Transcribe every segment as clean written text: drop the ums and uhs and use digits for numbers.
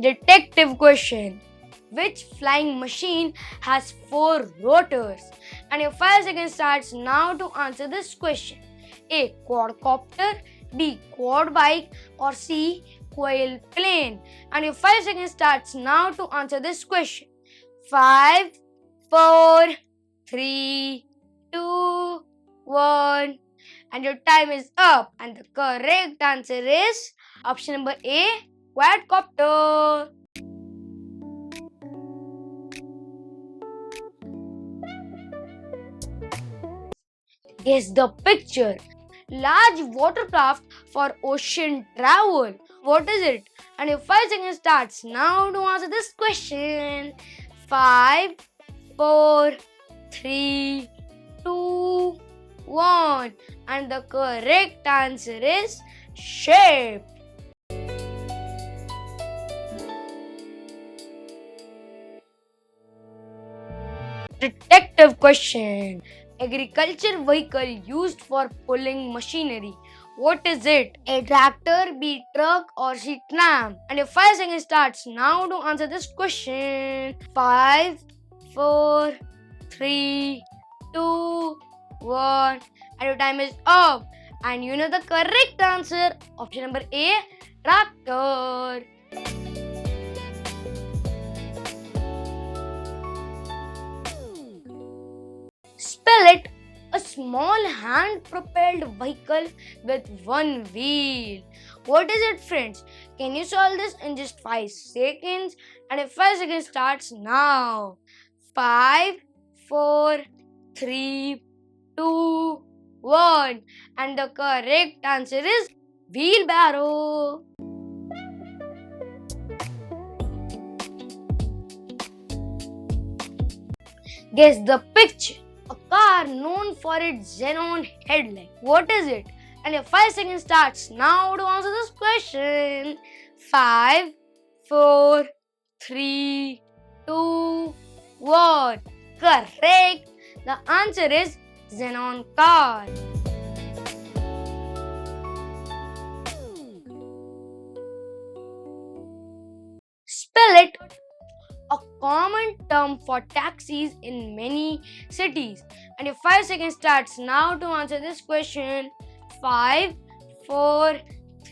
Detective question. Which flying machine has 4 rotors? And your 5 seconds starts now to answer this question. A. Quadcopter, B. Quad bike, or C. Quail plane. And your 5 seconds starts now to answer this question. 5, 4, 3, 2, 1. And your time is up. And the correct answer is option number A, Quadcopter. Guess the picture. Large watercraft for ocean travel. What is it? And your 5 seconds starts now to answer this question. 5, 4, 3, 2, 1. And the correct answer is shape. Detective question. Agriculture vehicle used for pulling machinery. What is it? A tractor, B truck, or C tram? And your 5 seconds starts now to answer this question. 5, 4, 3, 2, 1. And your time is up. And you know the correct answer. Option number A, tractor. Spell it. A small hand-propelled vehicle with one wheel. What is it, friends? Can you solve this in just 5 seconds? And if 5 seconds starts now. 5, 4, 3, 2, 1. And the correct answer is wheelbarrow. Guess the picture. A car known for its xenon headlight. What is it? And your 5 seconds starts now to answer this question. 5, 4, 3, 2, 1. Correct. The answer is Xenon Car. Spell it. A common term for taxis in many cities. And your 5 seconds starts now to answer this question. 5, 4,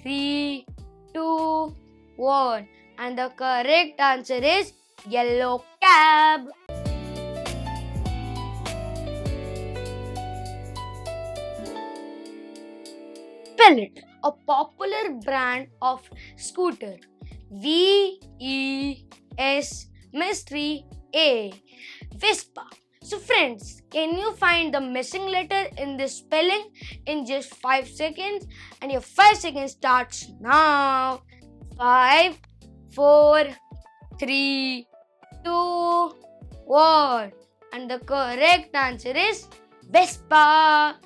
3, 2, 1. And the correct answer is yellow cab. Spell it. A popular brand of scooter. V-E-S Mystery A. Vespa. So friends, can you find the missing letter in this spelling in just 5 seconds? And your 5 seconds starts now. 5, 4, 3, 2, 1. And the correct answer is Vespa.